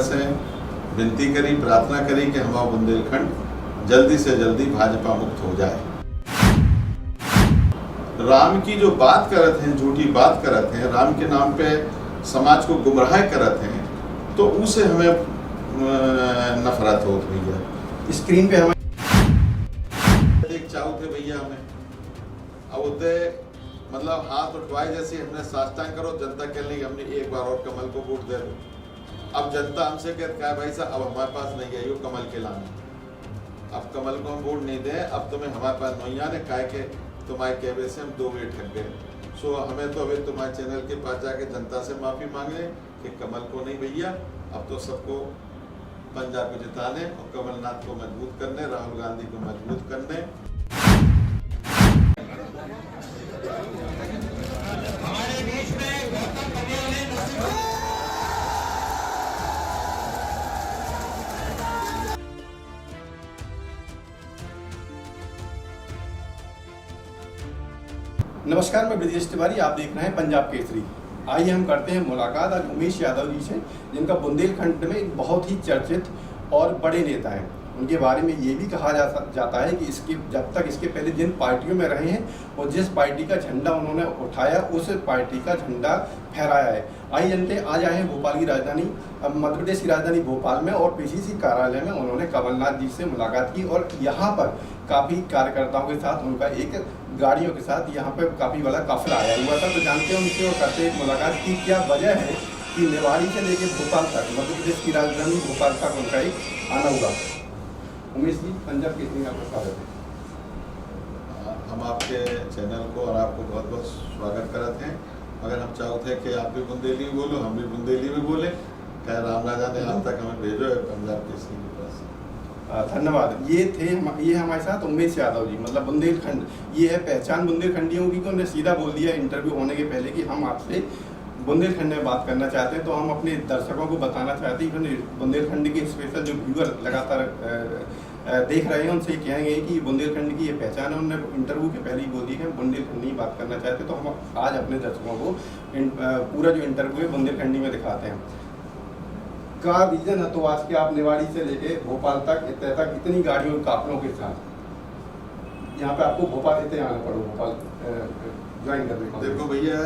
से विनती करी, प्रार्थना करी कि हमारा बुंदेलखंड जल्दी से जल्दी भाजपा मुक्त हो जाए। राम की जो बात करत हैं, झूठी बात करत हैं, राम के नाम पे समाज को गुमराह करत हैं, तो उसे हमें नफरत हो भैया। स्क्रीन पे हमें एक चाहू थे भैया हमें अब उतने मतलब हाथ उठवाए जैसे हमने साष्टांग करो, जनता कह रही हमने एक बार और कमल को वोट दे दो। अब जनता हमसे कहता है भाई साहब अब हमारे पास नहीं आई हो कमल के लाने, अब कमल को हम वोट नहीं दें, अब तुम्हें हमारे पास नहीं आने काहे के तुम्हारे कहवे से हम 2 मिनट ठग गए। सो हमें तो अभी तुम्हारे चैनल के पास जाके जनता से माफ़ी मांग लें कि कमल को नहीं भैया, अब तो सबको पंजाब को जिताने और कमलनाथ को मजबूत करने, राहुल गांधी को मजबूत करने। हमारे बीच में गौतम कन्या ने नमस्कार, मैं ब्रजेश तिवारी, आप देख रहे हैं पंजाब केसरी। आइए हम करते हैं मुलाकात आज उमेश यादव जी से, जिनका बुंदेलखंड में एक बहुत ही चर्चित और बड़े नेता हैं। उनके बारे में ये भी कहा जाता है कि जब तक इसके पहले जिन पार्टियों में रहे हैं और जिस पार्टी का झंडा उन्होंने उठाया उस पार्टी का झंडा फहराया है। आइए जानते हैं, आज आए हैं भोपाल की राजधानी, मध्य प्रदेश की राजधानी भोपाल में, और पीसीसी कार्यालय में उन्होंने कमलनाथ जी से मुलाकात की और यहाँ पर काफ़ी कार्यकर्ताओं के साथ उनका एक गाड़ियों के साथ यहाँ पर काफ़ी बड़ा काफिला आया हुआ था। तो जानते हैं उनसे और करते एक मुलाकात की क्या वजह है कि निवाड़ी से लेकर भोपाल तक, मध्य प्रदेश की राजधानी भोपाल तक उनका एक आना हुआ। उमेश जी, पंजाब केसरी में आपका स्वागत है। हम आपके चैनल को और आपको बहुत बहुत स्वागत करते हैं। अगर हम चाहते हैं कि आप भी बुंदेली में बोलो, हम भी बुंदेली में बोले, क्या राम राजा ने आज तक हमें भेजो है पंजाब केसरी के पास। धन्यवाद। ये हमारे साथ उमेश यादव जी, मतलब बुंदेलखंड, ये है पहचान बुंदेलखंडियों की। उन्होंने सीधा बोल दिया इंटरव्यू होने के पहले कि हम आपसे बुंदेलखंड में बात करना चाहते हैं। तो हम अपने दर्शकों को बताना चाहते हैं, बुंदेलखंड के स्पेशल जो व्यूअर लगातार देख रहे हैं उनसे कहेंगे कि बुंदेलखंड की ये पहचान है। उन्होंने इंटरव्यू के पहले ही बोल दिया कि हम बुंदेलखंडी ही बात करना चाहते हैं। तो हम आज अपने दर्शकों को पूरा जो इंटरव्यू है बुंदेलखंडी में दिखाते हैं। का रीजन है तो आज के आप निवाड़ी से लेके भोपाल तक इतनी गाड़ियों काफिलों के साथ यहाँ पे आपको भोपाल इतने आना पड़ो, भोपाल ज्वाइन करने। देखो भैया,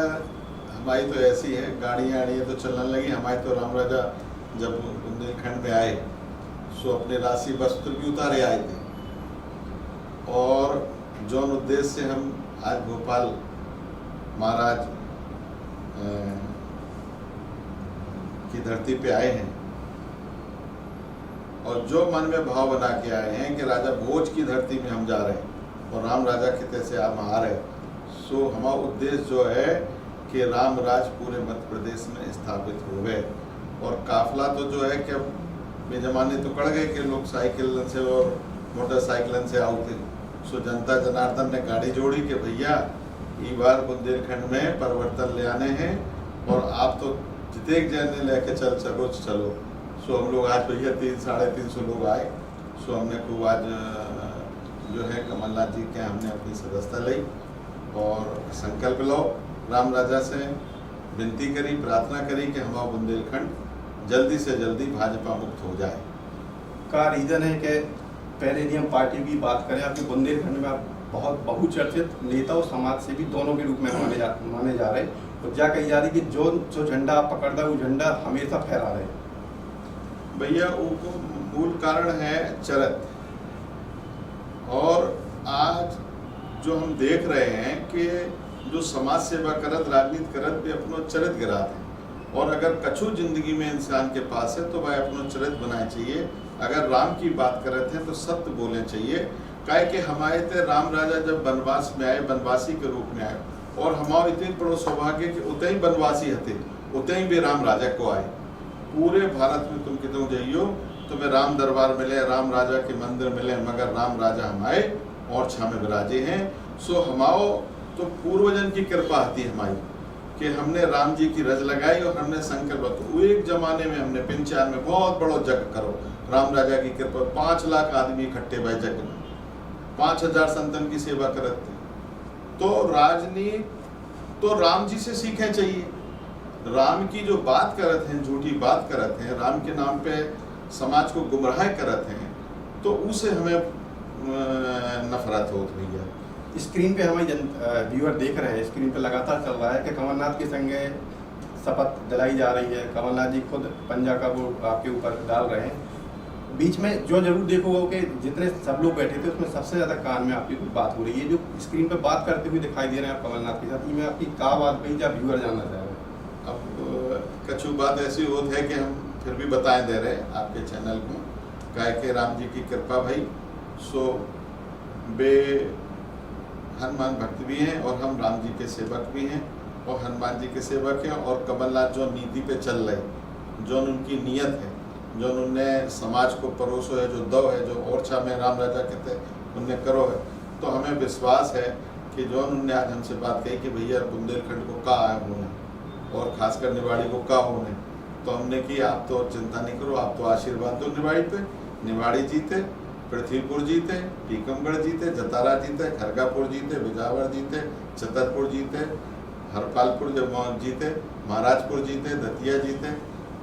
हमारी तो ऐसी है, गाड़ियाँ आड़ी तो चलने लगी। हमारे तो राम राजा जब बुंदेलखंड में आए सो अपने राशि वस्त्र भी उतारे आए थे, और जौन उद्देश्य से हम आज भोपाल महाराज की धरती पे आए हैं और जो मन में भाव बना के आए हैं कि राजा भोज की धरती में हम जा रहे हैं और राम राजा खिते से हम आ रहे हैं, सो हमारा उद्देश्य जो है कि राम राज पूरे मध्य प्रदेश में स्थापित हो गए। और काफिला तो जो है कि बेजमाने तो कड़ गए कि लोग साइकिल से और मोटरसाइकिलन से आते। सो जनता जनार्दन ने गाड़ी जोड़ी कि भैया ये बार बुंदेलखंड में परिवर्तन ले आने हैं और आप तो जितने जने लेके चल सको चलो। सो हम लोग आज भैया 300-350 लोग आए। सो हमने खूब आज जो है कमलनाथ जी के हमने अपनी सदस्यता ली और संकल्प लो, राम राजा से विनती करी, प्रार्थना करी कि हमारा बुंदेलखंड जल्दी से जल्दी भाजपा मुक्त हो जाए। का रीज़न है कि पहले यदि हम पार्टी की बात करें, आपके बुंदेलखंड में आप बहुत बहुचर्चित नेता और समाज सेवी दोनों के रूप में माने जा रहे हैं। तो क्या कही जा रही कि जो झंडा आप पकड़ता है वो झंडा हमेशा फहरा रहे हैं। भैया उनको मूल कारण है चरित्र, और आज जो हम देख रहे हैं कि जो समाज सेवा करत, राजनीति करत भी अपनो चरित्र गिराते हैं। और अगर कछु जिंदगी में इंसान के पास है तो वह अपनो चरित्र बनाए चाहिए। अगर राम की बात करते हैं तो सत्य बोलने चाहिए। काहे कि हमारे थे राम राजा जब वनवास में आए, वनवासी के रूप में आए, और हमारे इतने बड़ो सौभाग्य कि उतने ही वनवासी हते, उतने ही भी राम राजा को आए। पूरे भारत में तुम कितों जाइयो तुम्हें राम दरबार मिले, राम राजा के मंदिर मिले, मगर राम राजा हमारे और छा में विराजे हैं। सो हमाओ तो पूर्वजन की कृपा थी हमारी कि हमने राम जी की रज लगाई और हमने संकल्प, तो एक जमाने में हमने 95 में बहुत बड़ो जग करो, राम राजा की कृपा 5 लाख आदमी इकट्ठे भाई जग में, 5000 संतन की सेवा करते। तो राजनीति तो राम जी से सीखना चाहिए। राम की जो बात करत हैं, झूठी बात करत हैं, राम के नाम पे समाज को गुमराह करत हैं, तो उसे हमें नफरत होत भैया। स्क्रीन पे हमारे व्यूअर देख रहे हैं, स्क्रीन पे लगातार चल रहा है कि कमलनाथ के संगे शपथ दिलाई जा रही है, कमलनाथ जी खुद पंजा का वो आपके ऊपर डाल रहे हैं। बीच में जो जरूर देखोगे कि जितने सब लोग बैठे थे उसमें सबसे ज़्यादा कान में आपकी कुछ बात हो रही है, जो स्क्रीन पे बात करते हुए दिखाई दे रहे हैं आप कमलनाथ के साथ, में आपकी क्या बात भाई जब व्यूअर जानना चाह रहे हैं। अब कछु बात ऐसी होती है कि हम फिर भी बताए दे रहे हैं आपके चैनल को, क्या के राम जी की कृपा भाई, सो बे हनुमान भक्त भी हैं और हम राम जी के सेवक भी हैं और हनुमान जी के सेवक हैं। और कमलनाथ जो नीति पे चल रहे, जो उनकी नीयत है, जो उनने समाज को परोसो है, जो दो है, जो ओरछा में राम राजा कहते उनने करो है, तो हमें विश्वास है कि जो उनने आज हमसे बात कही कि भैया बुंदेलखंड को का आए होने और खासकर निवाड़ी को का होने, तो हमने कि आप तो चिंता नहीं करो, आप तो आशीर्वाद दो निवाड़ी पे। निवाड़ी जीते, पृथ्वीपुर जीते, टीकमगढ़ जीते, जतारा जीते, खरगापुर जीते, बिजावर जीते, छतरपुर जीते, हरपालपुर जीते, महाराजपुर जीते, दतिया जीते,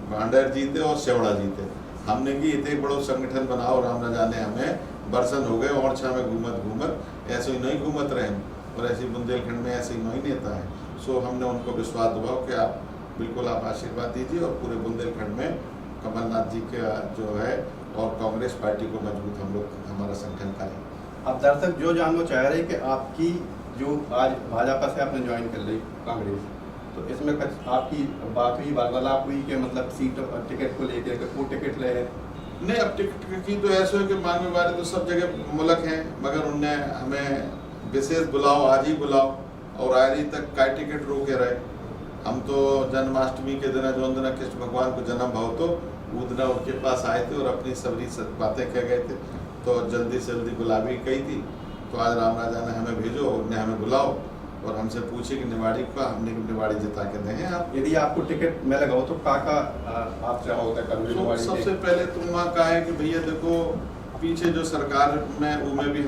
भांडर जीते और सेवड़ा जीते। हमने कि इतने बड़ो संगठन बनाओ, राम राजा ने हमें बरसन हो गए ओरछा में घूमत ऐसे ही नहीं घूमत रहे, और ऐसे बुंदेलखंड में ऐसे ही नहीं नेता है। सो हमने उनको विश्वास दिलाओ कि आप बिल्कुल आप आशीर्वाद दीजिए और पूरे बुंदेलखंड में कमलनाथ जी का जो है और कांग्रेस पार्टी को मजबूत हम लोग हमारा संगठन करें। अब दर्शक जो जानना चाह रहे हैं कि आपकी जो आज भाजपा से आपने ज्वाइन कर ली कांग्रेस, तो इसमें आपकी बात हुई, वार्तालाप हुई कि मतलब सीट और टिकट को लेकर वो टिकट ले रहे? नहीं, अब टिकट की तो ऐसे है कि मांगने वाले तो सब जगह मुल्क हैं, मगर उनने हमें विशेष बुलाओ, आज ही बुलाओ और आयरी तक का टिकट रोके रहे। हम तो जन्माष्टमी के दिन जो दिन कृष्ण भगवान को जन्म भाव तो वो दिन उनके पास आए थे और अपनी सबरी बातें कह गए थे, तो जल्दी से जल्दी बुलावी कही थी। तो आज राम राजा ने हमें भेजो, उन्हें हमें बुलाओ और हमसे पूछे कि निवाड़ी का, हमने निवाड़ी जिता के दें आप। यदि आपको टिकट में लगाओ तो का आप चाहोगे कर? तो सबसे पहले तुम वहाँ कहा है कि भैया देखो पीछे जो सरकार में उनमें भी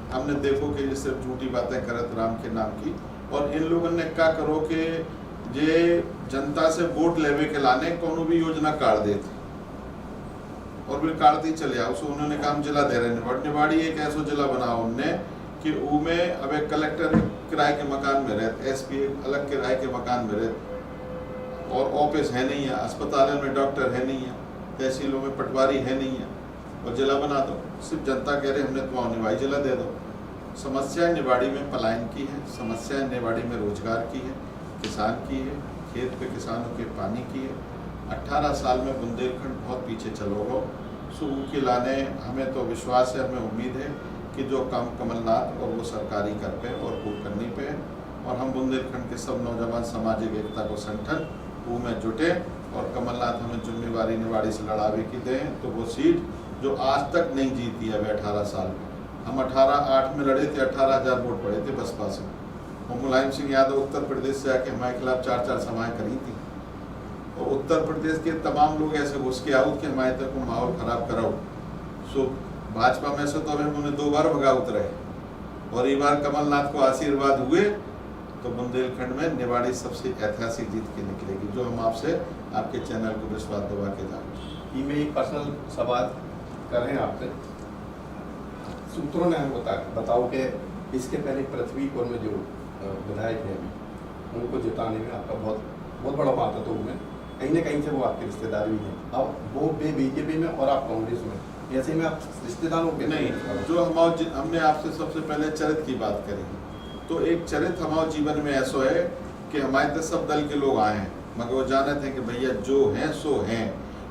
हमने देखो कि जैसे झूठी बातें करत राम के नाम की, और इन लोगों ने क्या करो कि जे जनता से वोट लेवे के लाने कोनो भी योजना काट देती और फिर काटती चले आओ। सो उन्होंने काम जिला दे रहे निवाड़ी एक ऐसा जिला बनाओ उनने कि उनमें अब एक कलेक्टर किराए के मकान में रहते, एसपी अलग किराए के मकान में रहते, और ऑफिस है नहीं है, अस्पतालों में डॉक्टर है नहीं है, तहसीलों में पटवारी है नहीं है, और जिला बना दो। सिर्फ जनता कह रहे हमने तुम्हारा निवाड़ी जिला दे दो। समस्या निवाड़ी में पलायन की है, समस्या निवाड़ी में रोजगार की है, किसान की है, खेत पे किसानों के पानी की है। 18 साल में बुंदेलखंड बहुत पीछे चलो गो, सो के लाने हमें तो विश्वास है, हमें उम्मीद है कि जो काम कमलनाथ और वो सरकारी कर पे और पूर्ण करने पे है, और हम बुंदेलखंड के सब नौजवान सामाजिक एकता को संगठन वो में जुटे और कमलनाथ हमें जिम्मेवारी निवाड़ी से लड़ावे की दें, तो वो सीट जो आज तक नहीं जीती है 18 साल में। हम 18-8 में लड़े थे, 18,000 वोट पड़े थे बसपा से, और मुलायम सिंह यादव उत्तर प्रदेश से आके हमारे खिलाफ 4 सभाएं करी थी, और उत्तर प्रदेश के तमाम लोग ऐसे घुस के आउट के हमारे तक को माहौल खराब कराओ। सो भाजपा में से तो अभी उन्होंने 2 बार भगा उतरे, और एक बार कमलनाथ को आशीर्वाद हुए तो बुंदेलखंड में निवाड़ी सबसे ऐतिहासिक जीत के निकलेगी, जो हम आपसे आपके चैनल को विश्वास दिवा के जाए। मैं एक पर्सनल सवाल कर रहे हैं आपसे। सूत्रों ने हमें बताओ कि इसके पहले पृथ्वीपुर में जो विधायक हैं अभी, उनको जिताने में आपका बहुत बड़ा बात है, तो उनमें कहीं ना कहीं से वो आपके रिश्तेदार भी हैं। अब वो बीजेपी में और आप कांग्रेस में, ऐसे में आप रिश्तेदारों के नहीं, जो हमने आपसे सबसे पहले चरित्र की बात करी, तो एक चरित्र हमारे जीवन में ऐसा है कि हमारे तो सब दल के लोग आए हैं, मगर वो जाने थे कि भैया जो हैं सो हैं।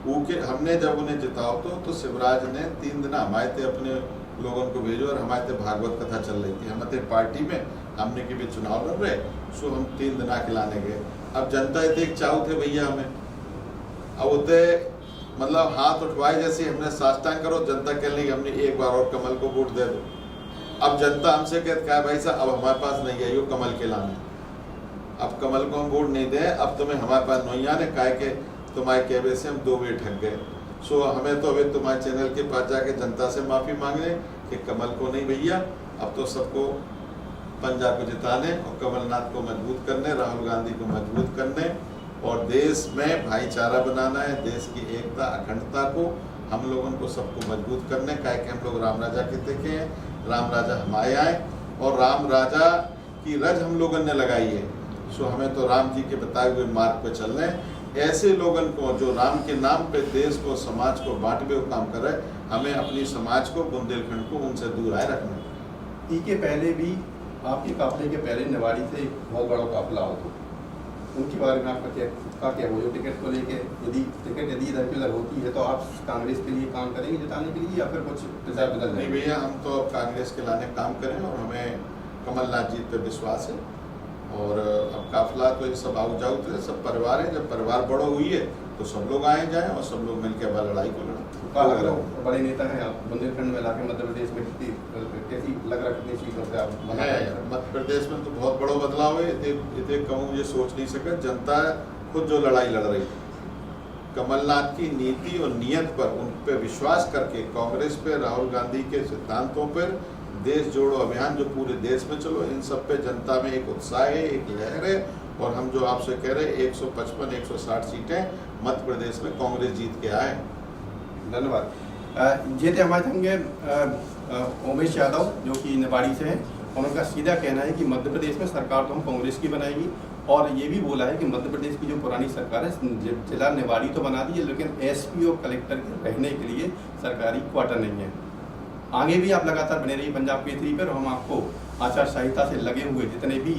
वो के हमने जब उन्हें जिताओ तो शिवराज ने 3 दिन हमारे थे अपने लोगों को भेजो, और हमारे थे भागवत कथा चल रही थी, हमारे पार्टी में हमने के भी चुनाव लड़ रहे, सो हम 3 दिन खिलाने गए। अब जनता थे एक चाव थे भैया हमें, अब होते मतलब हाथ उठवाए जैसे हमने साष्टांग करो, जनता कह लेंगे हमने एक बार और कमल को वोट दे दो। अब जनता हमसे कहते क्या भाई साहब अब हमारे पास नहीं आई हो कमल के लाने, अब कमल को हम वोट नहीं दें, अब तुम्हें हमारे पास नहीं आने काहे के तुम्हारे कहवे से हम 2 बेर ठग गए। सो हमें तो अभी तुम्हारे चैनल के पास जाके जनता से माफ़ी मांगने कि कमल को नहीं भैया, अब तो सबको पंजा को जिताने और कमलनाथ को मजबूत करने, राहुल गांधी को मजबूत करने और देश में भाईचारा बनाना है, देश की एकता अखंडता को हम लोगों को सबको मजबूत करने का है कि हम लोग राम राजा के देखे हैं, राम राजा हमारे आए और राम राजा की रज हम लोगों ने लगाई है। सो हमें तो राम जी के बताए हुए मार्ग पर चलना है। ऐसे लोगों को जो राम के नाम पे देश को समाज को बांटवे हुए काम कर रहे हैं, हमें अपनी समाज को बुंदेलखंड को उनसे दूर आए रखना है। के पहले भी आपके काफले के पहले निवाड़ी से एक बहुत बड़ा काफला हो तो उनके बारे में आपका क्या वो जो टिकट को लेके यदि इधर की उधर होती है तो आप कांग्रेस के लिए काम करेंगे जिताने के लिए या फिर कुछ प्रचार बदल नहीं भैया, हम तो कांग्रेस के लाने काम करें और हमें कमलनाथ जी पे विश्वास है। और अब काफिला तो ये सब आओ जाओ थे, सब परिवार है। जब परिवार बड़ो हुई है तो सब लोग आए जाएं और सब लोग मिलकर अब लड़ाई को लड़ें। क्या लग रहा है बड़े नेता हैं आप बुंदेलखंड में लाके मध्य प्रदेश में कैसी लग रहा है, कितनी सीटों से आप मध्य प्रदेश में तो बहुत बड़ा बदलाव है। इतने कहूँ ये सोच नहीं सके, जनता खुद जो लड़ाई लड़ रही कमलनाथ की नीति और नियत पर, उन पर विश्वास करके कांग्रेस पे, राहुल गांधी के सिद्धांतों पर, देश जोड़ो अभियान जो पूरे देश में चलो, इन सब पे जनता में एक उत्साह है, एक लहर है। और हम जो आपसे कह रहे हैं 155 160 सीटें मध्य प्रदेश में कांग्रेस जीत के आए। धन्यवाद। ये थे हमारे संगे उमेश यादव जो कि निवाड़ी से हैं। उनका सीधा कहना है कि मध्य प्रदेश में सरकार तो हम कांग्रेस की बनाएगी और ये भी बोला है कि मध्य प्रदेश की जो पुरानी सरकार है जिला निवाड़ी तो बना दी है लेकिन एसपी और कलेक्टर के रहने के लिए सरकारी क्वार्टर नहीं है। आगे भी आप लगातार बने रहिए पंजाब केसरी पर, हम आपको आचार संहिता से लगे हुए जितने भी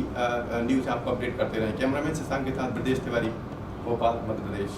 न्यूज़ आपको अपडेट करते रहें। कैमरामैन शशांक के साथ ब्रजेश तिवारी, भोपाल, मध्य प्रदेश।